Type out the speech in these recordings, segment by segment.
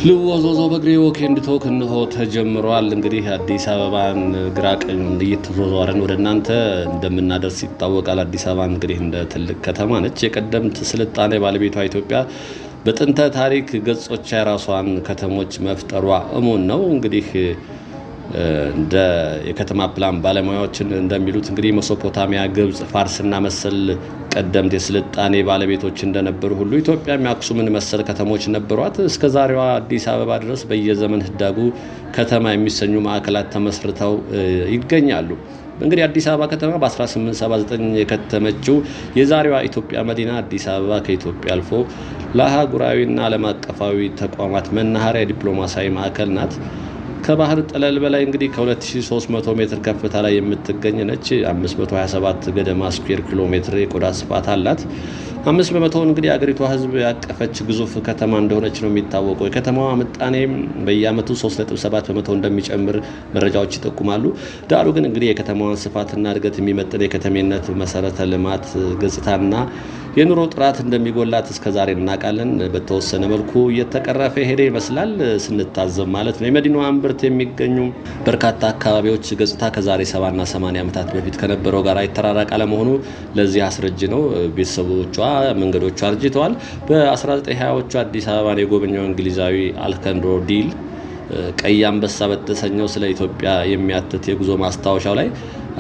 ልወዞዞ በግሬ ወኬንድ ቶክ እንሆ ተጀምሯል። እንግዲህ አዲስ አበባን ግራቀኝ እየተዞዟረን ወደ እናንተ እንደምናደርስ ይታወቃል። አዲስ አበባ እንግዲህ እንደ ትልቅ ከተማ ነች። የቀደምት ስልጣኔ ባለቤቷ ኢትዮጵያ በጥንተ ታሪክ ገጾች የራሷን ከተሞች መፍጠሯ እሙን ነው። እንግዲህ እንደ የከተማ ፕላን ባለሙያዎች እንደሚሉት እንግዲህ ሜሶፖታሚያ፣ ግብጽ፣ ፋርስና መሰል ቀደምት የስልጣኔ ባለቤቶች እንደነበሩ ሁሉ ኢትዮጵያም የአክሱምን መሰል ከተሞች ነበሯት። እስከ ዛሬዋ አዲስ አበባ ድረስ በየዘመን ህዳጉ ከተማ የሚሰኙ ማዕከላት ተመስርተው ይገኛሉ። እንግዲህ አዲስ አበባ ከተማ በ1879 የከተመችው የዛሬዋ ኢትዮጵያ መዲና አዲስ አበባ ከኢትዮጵያ አልፎ ለአህጉራዊና ዓለም አቀፋዊ ተቋማት መናኸሪያ ዲፕሎማሲያዊ ማዕከል ናት። ከባህር ጠለል በላይ እንግዲህ ከ2300 ሜትር ከፍታ ላይ የምትገኝ ነች። 527 ገደማ ስኩዌር ኪሎ ሜትር የቆዳ ስፋት አላት። 5% እንግዲህ አገሪቷ ህዝብ ያቀፈች ግዙፍ ከተማ እንደሆነች ነው የሚታወቀው። የከተማዋ ምጣኔ በየአመቱ 3.7% እንደሚጨምር መረጃዎች ይጠቁማሉ። ዳሩ ግን እንግዲህ የከተማዋን ስፋትና እድገት የሚመጥን የከተሜነት መሰረተ ልማት ገጽታና የኑሮ ጥራት እንደሚጎላት እስከዛሬ እናውቃለን። በተወሰነ መልኩ እየተቀረፈ ሄደ ይመስላል ስንታዘብ ማለት ነው። የመዲናዋ እምብርት የሚገኙ በርካታ አካባቢዎች ገጽታ ከዛሬ 70 እና 80 ዓመታት በፊት ከነበረው ጋር የተራራቀ ለመሆኑ ለዚህ አስረጅ ነው። ቤተሰቦቿ መንገዶቿ አርጅተዋል። በ1920ዎቹ አዲስ አበባን የጎበኘው እንግሊዛዊ አልከንድሮ ዲል ቀይ አንበሳ በተሰኘው ስለ ኢትዮጵያ የሚያትት የጉዞ ማስታወሻው ላይ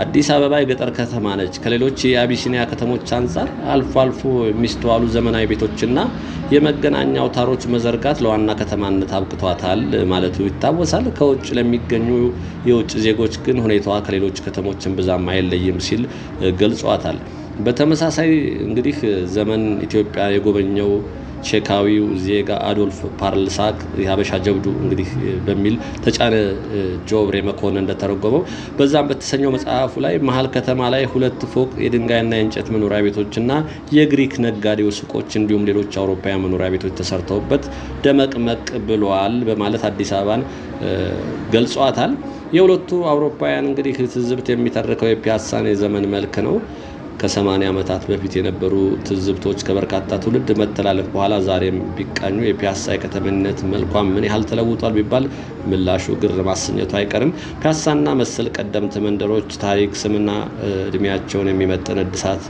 አዲስ አበባ የገጠር ከተማ ነች፣ ከሌሎች የአቢሲኒያ ከተሞች አንጻር አልፎ አልፎ የሚስተዋሉ ዘመናዊ ቤቶችና የመገናኛ አውታሮች መዘርጋት ለዋና ከተማነት አብቅቷታል ማለቱ ይታወሳል። ከውጭ ለሚገኙ የውጭ ዜጎች ግን ሁኔታዋ ከሌሎች ከተሞችን ብዛም አይለይም ሲል ገልጿታል። በተመሳሳይ እንግዲህ ዘመን ኢትዮጵያ የጎበኘው ቼካዊው ዜጋ አዶልፍ ፓርልሳክ የሀበሻ ጀብዱ እንግዲህ በሚል ተጫነ ጆብሬ መኮንን እንደተረጎመው በዛም በተሰኘው መጽሐፉ ላይ መሀል ከተማ ላይ 2 ፎቅ የድንጋይና የእንጨት መኖሪያ ቤቶችና የግሪክ ነጋዴው ሱቆች እንዲሁም ሌሎች አውሮፓውያን መኖሪያ ቤቶች ተሰርተውበት ደመቅመቅ ብሏል በማለት አዲስ አበባን ገልጿታል። የሁለቱ አውሮፓውያን እንግዲህ ትዝብት የሚተርከው የፒያሳን የዘመን መልክ ነው። ከ80 ዓመታት በፊት የነበሩ ትዝብቶች ከበርካታ ትውልድ መተላለፍ በኋላ ዛሬም ቢቃኙ የፒያሳ የከተማነት መልኳም ምን ያህል ተለውጧል ቢባል ምላሹ ግር ማሰኘቱ አይቀርም። ፒያሳና መሰል ቀደምት መንደሮች ታሪክ፣ ስምና እድሜያቸውን የሚመጥን እድሳት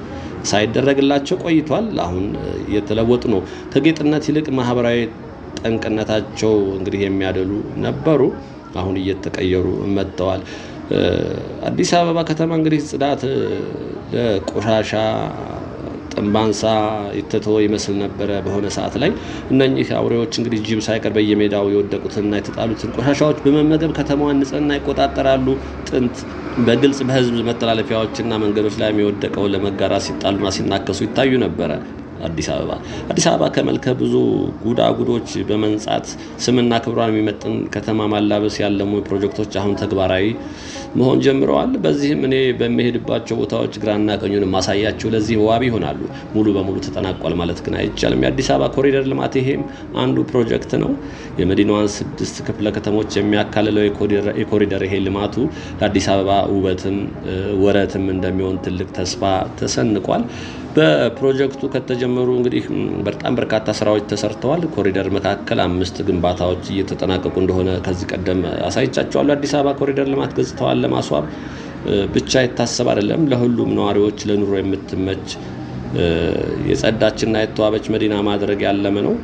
ሳይደረግላቸው ቆይቷል። አሁን እየተለወጡ ነው። ከጌጥነት ይልቅ ማህበራዊ ጠንቅነታቸው እንግዲህ የሚያደሉ ነበሩ። አሁን እየተቀየሩ መጥተዋል። አዲስ አበባ ከተማ እንግዲህ ጽዳት ለቆሻሻ ጥንባንሳ የተተወ ይመስል ነበረ። በሆነ ሰዓት ላይ እነኚህ አውሬዎች እንግዲህ ጅብ ሳይቀር በየሜዳው የወደቁትና የተጣሉትን ቆሻሻዎች በመመገብ ከተማዋን ንጽህና ይቆጣጠራሉ። ጥንት በግልጽ በህዝብ መተላለፊያዎችና መንገዶች ላይ የሚወደቀውን ለመጋራት ሲጣሉና ሲናከሱ ይታዩ ነበረ። አዲስ አበባ ከመልከ ብዙ ጉዳጉዶች በመንጻት ስምና ክብሯን የሚመጥን ከተማ ማላበስ ያለሙ ፕሮጀክቶች አሁን ተግባራዊ መሆን ጀምረዋል። በዚህም እኔ በሚሄድባቸው ቦታዎች ግራና ቀኙን ማሳያቸው ለዚህ ዋቢ ይሆናሉ። ሙሉ በሙሉ ተጠናቋል ማለት ግን አይቻልም። የአዲስ አበባ ኮሪደር ልማት ይሄም አንዱ ፕሮጀክት ነው። የመዲናዋን 6 ክፍለ ከተሞች የሚያካልለው የኮሪደር ይሄ ልማቱ ለአዲስ አበባ ውበትም ወረትም እንደሚሆን ትልቅ ተስፋ ተሰንቋል። በፕሮጀክቱ ከተጀመሩ እንግዲህ በጣም በርካታ ስራዎች ተሰርተዋል። ኮሪደር መካከል 5 ግንባታዎች እየተጠናቀቁ እንደሆነ ከዚህ ቀደም አሳይቻቸዋለሁ። አዲስ አበባ ኮሪደር ልማት ገጽታዋን ለማስዋብ ብቻ የታሰበ አይደለም። ለሁሉም ነዋሪዎች ለኑሮ የምትመች የጸዳችና የተዋበች መዲና ማድረግ ያለመ ነው።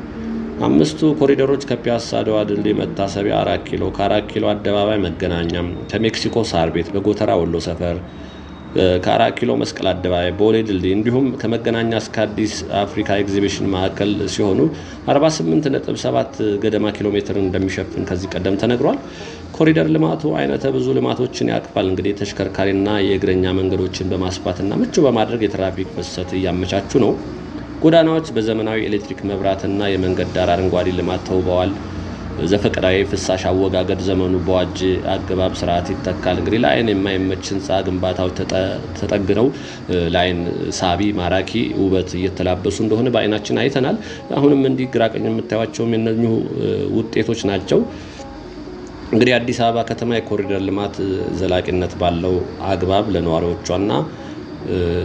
5ቱ ኮሪደሮች ከፒያሳ አድዋ ድልድይ መታሰቢያ 4 ኪሎ፣ ከ4 ኪሎ አደባባይ መገናኛ፣ ከሜክሲኮ ሳር ቤት፣ በጎተራ ወሎ ሰፈር፣ ከ4 ኪሎ መስቀል አደባባይ፣ ቦሌ ድልድይ እንዲሁም ከመገናኛ እስከ አዲስ አፍሪካ ኤግዚቢሽን ማዕከል ሲሆኑ 48.7 ገደማ ኪሎ ሜትር እንደሚሸፍን ከዚህ ቀደም ተነግሯል። ኮሪደር ልማቱ አይነተ ብዙ ልማቶችን ያቅፋል። እንግዲህ ተሽከርካሪና የእግረኛ መንገዶችን በማስፋትና ምቹ በማድረግ የትራፊክ ፍሰት እያመቻቹ ነው። ጎዳናዎች በዘመናዊ ኤሌክትሪክ መብራትና የመንገድ ዳር አረንጓዴ ልማት ተውበዋል። ዘፈቀዳዊ ፍሳሽ አወጋገድ ዘመኑ በዋጅ አገባብ ስርዓት ይተካል። እንግዲህ ለአይን የማይመች ህንፃ ግንባታዎች ተጠግነው ለአይን ሳቢ ማራኪ ውበት እየተላበሱ እንደሆነ በአይናችን አይተናል። አሁንም እንዲህ ግራቀኝ የምታዩቸው የነኙ ውጤቶች ናቸው። እንግዲህ አዲስ አበባ ከተማ የኮሪደር ልማት ዘላቂነት ባለው አግባብ ለነዋሪዎቿና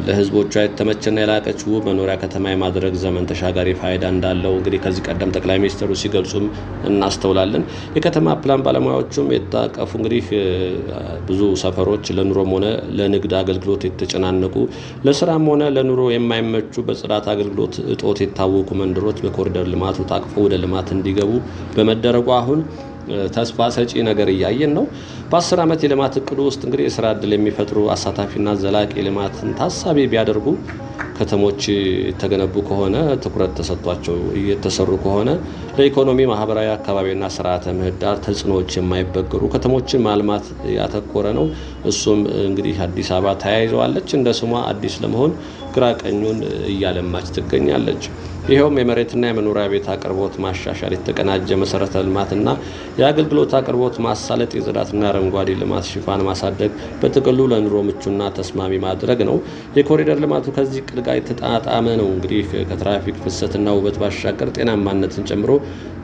ለህዝቦቿ የተመቸና የላቀች ውብ መኖሪያ ከተማ የማድረግ ዘመን ተሻጋሪ ፋይዳ እንዳለው እንግዲህ ከዚህ ቀደም ጠቅላይ ሚኒስትሩ ሲገልጹም እናስተውላለን። የከተማ ፕላን ባለሙያዎቹም የታቀፉ እንግዲህ ብዙ ሰፈሮች ለኑሮም ሆነ ለንግድ አገልግሎት የተጨናነቁ፣ ለስራም ሆነ ለኑሮ የማይመቹ፣ በጽዳት አገልግሎት እጦት የታወቁ መንደሮች በኮሪደር ልማቱ ታቅፈው ወደ ልማት እንዲገቡ በመደረጉ አሁን ተስፋ ሰጪ ነገር እያየን ነው። በ10 ዓመት የልማት እቅዱ ውስጥ እንግዲህ የስራ ዕድል የሚፈጥሩ አሳታፊና ዘላቂ ልማትን ታሳቢ ቢያደርጉ ከተሞች የተገነቡ ከሆነ ትኩረት ተሰጥቷቸው እየተሰሩ ከሆነ ለኢኮኖሚ፣ ማህበራዊ፣ አካባቢና ስርዓተ ምህዳር ተጽዕኖዎች የማይበገሩ ከተሞችን ማልማት ያተኮረ ነው። እሱም እንግዲህ አዲስ አበባ ተያይዘዋለች። እንደ ስሟ አዲስ ለመሆን ግራ ቀኙን እያለማች ትገኛለች። ይኸውም የመሬትና የመኖሪያ ቤት አቅርቦት ማሻሻል፣ የተቀናጀ መሰረተ ልማትና የአገልግሎት አቅርቦት ማሳለጥ፣ የጽዳትና አረንጓዴ ልማት ሽፋን ማሳደግ፣ በጥቅሉ ለኑሮ ምቹና ተስማሚ ማድረግ ነው። የኮሪደር ልማቱ ከዚህ እቅድ ጋር የተጣጣመ ነው። እንግዲህ ከትራፊክ ፍሰትና ውበት ባሻገር ጤናማነትን ጨምሮ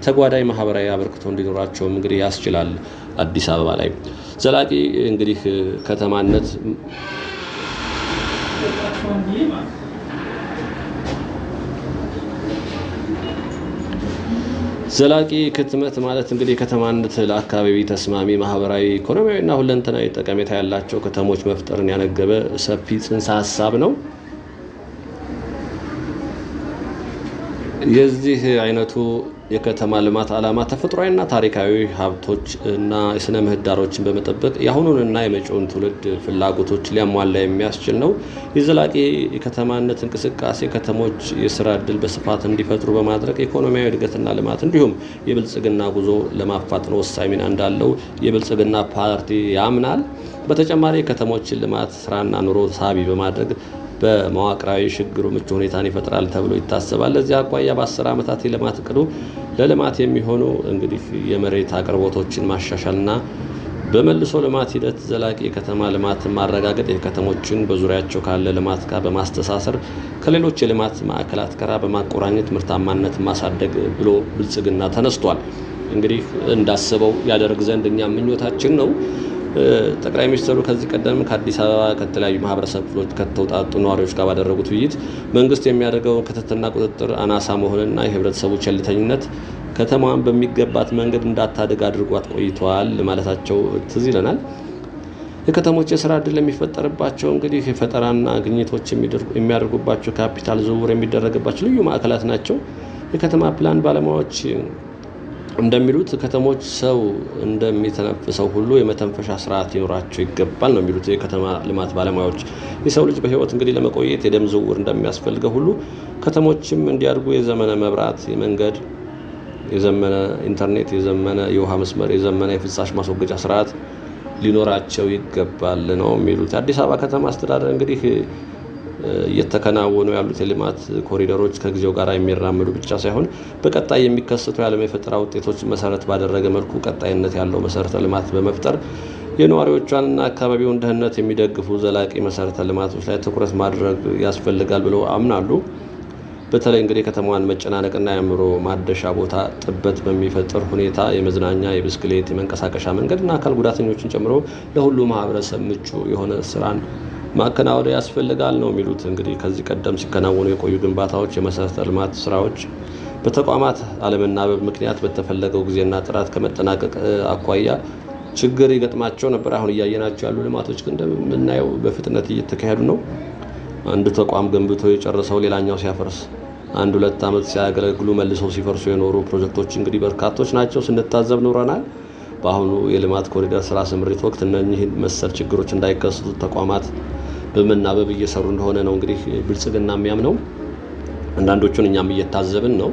ተጓዳኝ ማህበራዊ አበርክቶ እንዲኖራቸውም እንግዲህ ያስችላል። አዲስ አበባ ላይ ዘላቂ እንግዲህ ከተማነት ዘላቂ ክትመት ማለት እንግዲህ ከተማነት ለአካባቢ ተስማሚ ማህበራዊ፣ ኢኮኖሚያዊና ሁለንተናዊ ጠቀሜታ ያላቸው ከተሞች መፍጠርን ያነገበ ሰፊ ጽንሰ ሀሳብ ነው። የዚህ አይነቱ የከተማ ልማት ዓላማ ተፈጥሯዊና ታሪካዊ ሀብቶች እና የስነ ምህዳሮችን በመጠበቅ የአሁኑንና የመጪውን ትውልድ ፍላጎቶች ሊያሟላ የሚያስችል ነው። የዘላቂ የከተማነት እንቅስቃሴ ከተሞች የስራ ዕድል በስፋት እንዲፈጥሩ በማድረግ ኢኮኖሚያዊ እድገትና ልማት እንዲሁም የብልጽግና ጉዞ ለማፋጠን ወሳኝ ሚና እንዳለው የብልጽግና ፓርቲ ያምናል። በተጨማሪ የከተሞችን ልማት ስራና ኑሮ ሳቢ በማድረግ በመዋቅራዊ ሽግግሩ ምቹ ሁኔታን ይፈጥራል ተብሎ ይታሰባል። ለዚህ አኳያ በ10 ዓመታት የልማት እቅዱ ለልማት የሚሆኑ እንግዲህ የመሬት አቅርቦቶችን ማሻሻልና በመልሶ ልማት ሂደት ዘላቂ የከተማ ልማትን ማረጋገጥ፣ የከተሞችን በዙሪያቸው ካለ ልማት ጋር በማስተሳሰር ከሌሎች የልማት ማዕከላት ጋር በማቆራኘት ምርታማነት ማሳደግ ብሎ ብልጽግና ተነስቷል። እንግዲህ እንዳስበው ያደርግ ዘንድ እኛ ምኞታችን ነው። ጠቅላይ ሚኒስትሩ ከዚህ ቀደም ከአዲስ አበባ ከተለያዩ ማህበረሰብ ክፍሎች ከተውጣጡ ነዋሪዎች ጋር ባደረጉት ውይይት መንግስት የሚያደርገው ክትትልና ቁጥጥር አናሳ መሆንና የህብረተሰቡ ቸልተኝነት ከተማዋን በሚገባት መንገድ እንዳታድግ አድርጓት ቆይተዋል ማለታቸው ትዝ ይለናል። የከተሞች የስራ ዕድል የሚፈጠርባቸው እንግዲህ የፈጠራና ግኝቶች የሚያደርጉባቸው፣ ካፒታል ዝውውር የሚደረግባቸው ልዩ ማዕከላት ናቸው። የከተማ ፕላን ባለሙያዎች እንደሚሉት ከተሞች ሰው እንደሚተነፍሰው ሁሉ የመተንፈሻ ስርዓት ሊኖራቸው ይገባል ነው የሚሉት የከተማ ልማት ባለሙያዎች። የሰው ልጅ በህይወት እንግዲህ ለመቆየት የደም ዝውውር እንደሚያስፈልገው ሁሉ ከተሞችም እንዲያድጉ የዘመነ መብራት፣ የመንገድ፣ የዘመነ ኢንተርኔት፣ የዘመነ የውሃ መስመር፣ የዘመነ የፍሳሽ ማስወገጃ ስርዓት ሊኖራቸው ይገባል ነው የሚሉት። የአዲስ አበባ ከተማ አስተዳደር እንግዲህ እየተከናወኑ ያሉት የልማት ኮሪደሮች ከጊዜው ጋር የሚራመዱ ብቻ ሳይሆን በቀጣይ የሚከሰቱ የዓለም የፈጠራ ውጤቶች መሰረት ባደረገ መልኩ ቀጣይነት ያለው መሰረተ ልማት በመፍጠር የነዋሪዎቿንና አካባቢውን ደህንነት የሚደግፉ ዘላቂ መሰረተ ልማቶች ላይ ትኩረት ማድረግ ያስፈልጋል ብለው አምናሉ። በተለይ እንግዲህ ከተማዋን መጨናነቅና የአእምሮ ማደሻ ቦታ ጥበት በሚፈጥር ሁኔታ የመዝናኛ፣ የብስክሌት፣ የመንቀሳቀሻ መንገድና አካል ጉዳተኞችን ጨምሮ ለሁሉ ማህበረሰብ ምቹ የሆነ ስራን ማከናወን ያስፈልጋል ነው የሚሉት። እንግዲህ ከዚህ ቀደም ሲከናወኑ የቆዩ ግንባታዎች፣ የመሰረተ ልማት ስራዎች በተቋማት አለመናበብ ምክንያት በተፈለገው ጊዜና ጥራት ከመጠናቀቅ አኳያ ችግር ይገጥማቸው ነበር። አሁን እያየናቸው ያሉ ልማቶች ግን እንደምናየው በፍጥነት እየተካሄዱ ነው። አንድ ተቋም ገንብቶ የጨረሰው ሌላኛው ሲያፈርስ፣ 1-2 ዓመት ሲያገለግሉ መልሰው ሲፈርሱ የኖሩ ፕሮጀክቶች እንግዲህ በርካቶች ናቸው፣ ስንታዘብ ኖረናል። በአሁኑ የልማት ኮሪደር ስራ ስምሪት ወቅት እነኚህ መሰል ችግሮች እንዳይከሰቱ ተቋማት በመናበብ እየሰሩ እንደሆነ ነው እንግዲህ ብልጽግና የሚያምነው። አንዳንዶቹን እኛም እየታዘብን ነው።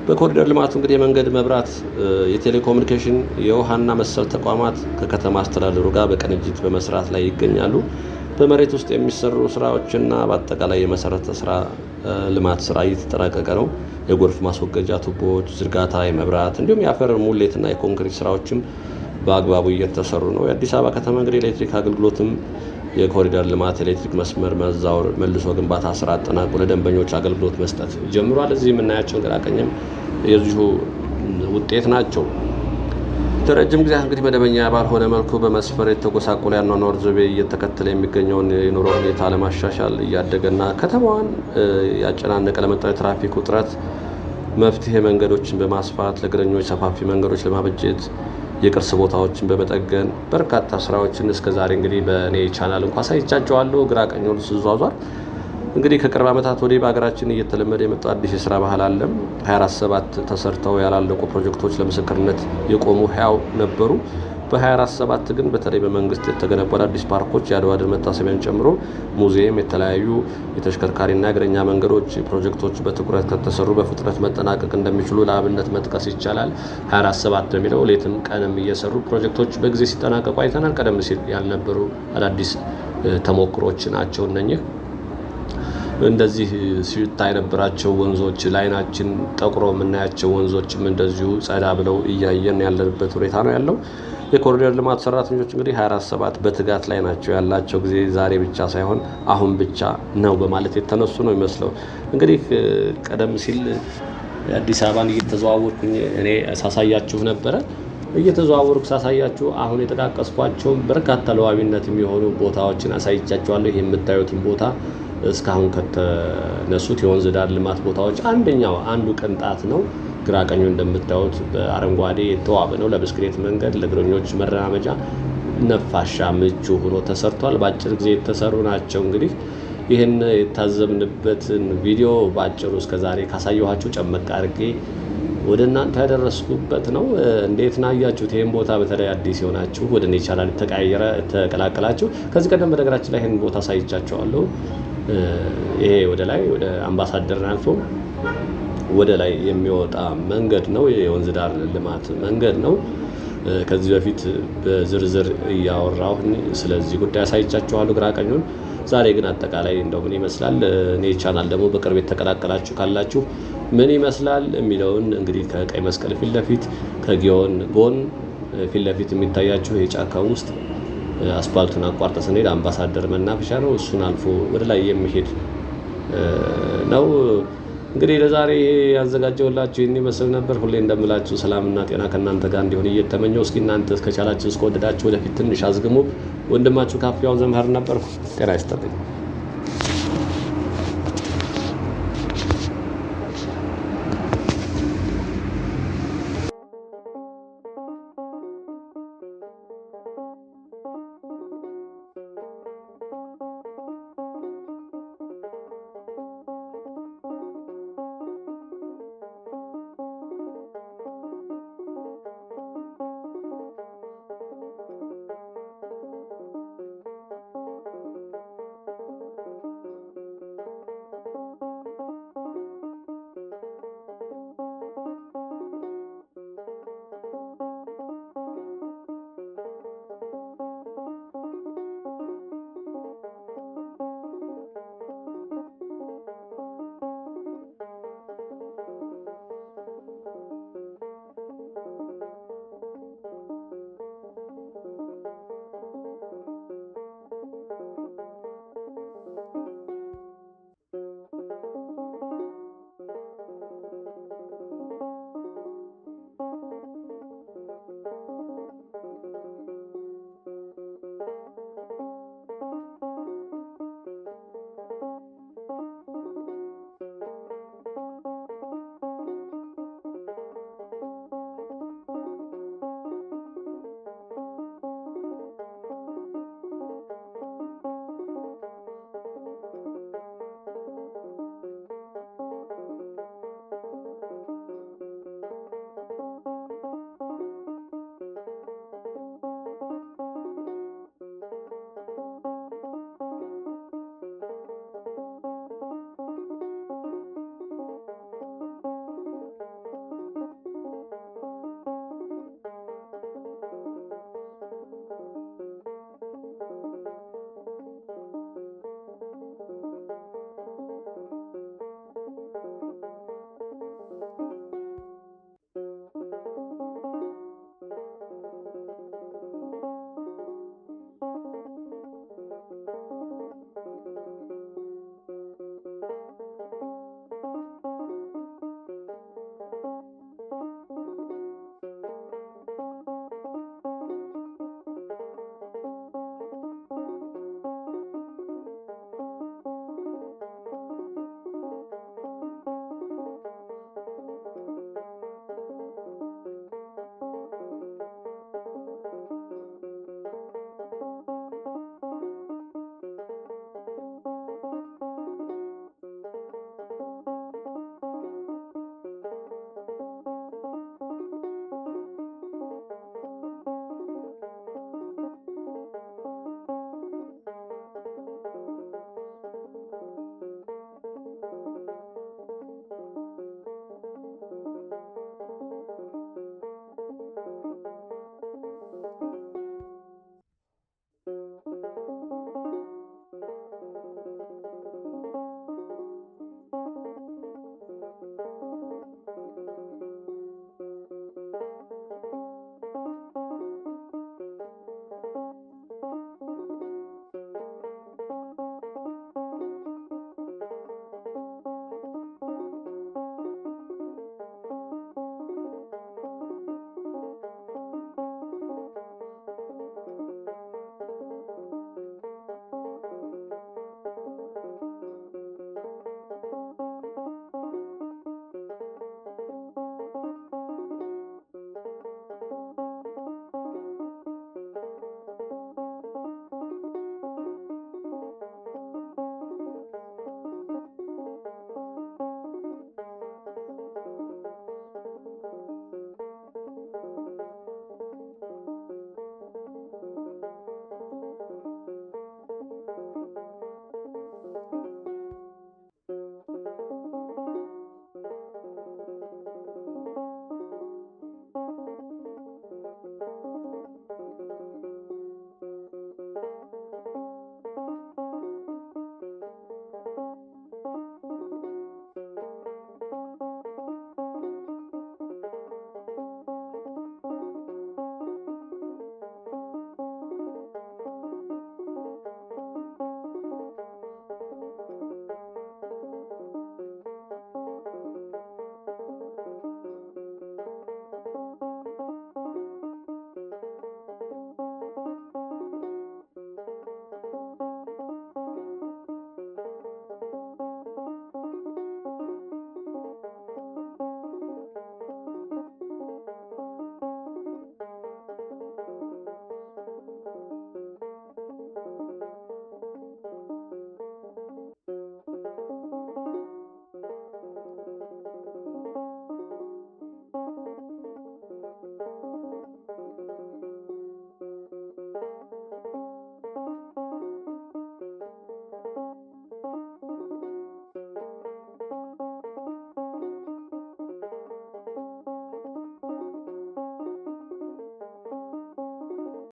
በኮሪደር ልማቱ እንግዲህ የመንገድ፣ መብራት፣ የቴሌኮሙኒኬሽን፣ የውሃና መሰል ተቋማት ከከተማ አስተዳደሩ ጋር በቅንጅት በመስራት ላይ ይገኛሉ። በመሬት ውስጥ የሚሰሩ ስራዎችና በአጠቃላይ የመሰረተ ስራ ልማት ስራ እየተጠናቀቀ ነው። የጎርፍ ማስወገጃ ቱቦዎች ዝርጋታ፣ የመብራት እንዲሁም የአፈር ሙሌትና የኮንክሪት ስራዎችም በአግባቡ እየተሰሩ ነው። የአዲስ አበባ ከተማ እንግዲህ ኤሌክትሪክ አገልግሎትም የኮሪደር ልማት ኤሌክትሪክ መስመር መዛወር መልሶ ግንባታ ስራ አጠናቆ ለደንበኞች አገልግሎት መስጠት ጀምሯል። እዚህ የምናያቸው ግራቀኝም የዚሁ ውጤት ናቸው። ለረጅም ጊዜ እንግዲህ መደበኛ ባልሆነ መልኩ በመስፈር የተጎሳቆለ ያኗኗር ዘይቤ እየተከተለ የሚገኘውን የኑሮ ሁኔታ ለማሻሻል እያደገና ከተማዋን ያጨናነቀ ለመጣው የትራፊክ ውጥረት መፍትሄ መንገዶችን በማስፋት ለእግረኞች ሰፋፊ መንገዶች ለማበጀት የቅርስ ቦታዎችን በመጠገን በርካታ ስራዎችን እስከዛሬ እንግዲህ በእኔ ቻናል እንኳን አሳይቻቸዋለሁ። ግራ ቀኙን ስዟዟር እንግዲህ ከቅርብ ዓመታት ወዲህ በሀገራችን እየተለመደ የመጣው አዲስ የስራ ባህል አለም 24/7 ተሰርተው ያላለቁ ፕሮጀክቶች ለምስክርነት የቆሙ ህያው ነበሩ። በ24/7 ግን በተለይ በመንግስት የተገነቡ አዲስ ፓርኮች የአድዋ ድል መታሰቢያን ጨምሮ ሙዚየም፣ የተለያዩ የተሽከርካሪና እግረኛ መንገዶች ፕሮጀክቶች በትኩረት ከተሰሩ በፍጥነት መጠናቀቅ እንደሚችሉ ለአብነት መጥቀስ ይቻላል። 24/7 የሚለው ሌትም ቀንም እየሰሩ ፕሮጀክቶች በጊዜ ሲጠናቀቁ አይተናል። ቀደም ሲል ያልነበሩ አዳዲስ ተሞክሮች ናቸው እነኚህ። እንደዚህ ሲታ የነበራቸው ወንዞች ላይናችን ጠቁሮ የምናያቸው ወንዞችም እንደዚሁ ጸዳ ብለው እያየን ያለንበት ሁኔታ ነው ያለው። የኮሪደር ልማት ሰራተኞች እንግዲህ 24/7 በትጋት ላይ ናቸው። ያላቸው ጊዜ ዛሬ ብቻ ሳይሆን አሁን ብቻ ነው በማለት የተነሱ ነው የሚመስለው። እንግዲህ ቀደም ሲል አዲስ አበባን እየተዘዋወርኩኝ እኔ ሳሳያችሁ ነበረ። እየተዘዋወርኩ ሳሳያችሁ አሁን የተቃቀስኳቸው በርካታ ለዋቢነት የሚሆኑ ቦታዎችን አሳይቻችኋለሁ። ይሄ የምታዩትን ቦታ እስካሁን ከተነሱት የወንዝ ዳር ልማት ቦታዎች አንዱ ቅንጣት ነው። ግራ ቀኙ እንደምታዩት በአረንጓዴ የተዋበ ነው። ለብስክሌት መንገድ፣ ለእግረኞች መራመጃ ነፋሻ ምቹ ሆኖ ተሰርቷል። በአጭር ጊዜ የተሰሩ ናቸው። እንግዲህ ይህን የታዘብንበትን ቪዲዮ በአጭሩ እስከዛሬ ካሳየኋችሁ ጨመቅ አድርጌ ወደ እናንተ ያደረስኩበት ነው። እንዴት ናያችሁት? ይሄን ቦታ በተለይ አዲስ የሆናችሁ ወደ እኔ ቻናል ተቀላቀላችሁ ከዚህ ቀደም በነገራችን ላይ ይሄን ቦታ አሳይቻችኋለሁ። ይሄ ወደ ላይ ወደ አምባሳደር አልፎ ወደ ላይ የሚወጣ መንገድ ነው። የወንዝ ዳር ልማት መንገድ ነው። ከዚህ በፊት በዝርዝር እያወራሁ ስለዚህ ጉዳይ አሳይቻችኋለሁ ግራ ቀኙን። ዛሬ ግን አጠቃላይ እንደው ምን ይመስላል፣ እኔ ቻናል ደግሞ በቅርብ የተቀላቀላችሁ ካላችሁ ምን ይመስላል የሚለውን እንግዲህ ከቀይ መስቀል ፊት ለፊት ከጊዮን ጎን ፊት ለፊት የሚታያችሁ የጫካ ውስጥ አስፓልቱን አቋርጠ ስንሄድ አምባሳደር መናፈሻ ነው። እሱን አልፎ ወደ ላይ የሚሄድ ነው። እንግዲህ ለዛሬ ያዘጋጀሁላችሁ ይህን ይመስል ነበር። ሁሌ እንደምላችሁ ሰላምና ጤና ከእናንተ ጋር እንዲሆን እየተመኘው እስኪ እናንተ እስከቻላችሁ እስከወደዳችሁ ወደፊት ትንሽ አዝግሙ። ወንድማችሁ ካፊያው ዘመህር ነበርኩ። ጤና ይስጥልኝ።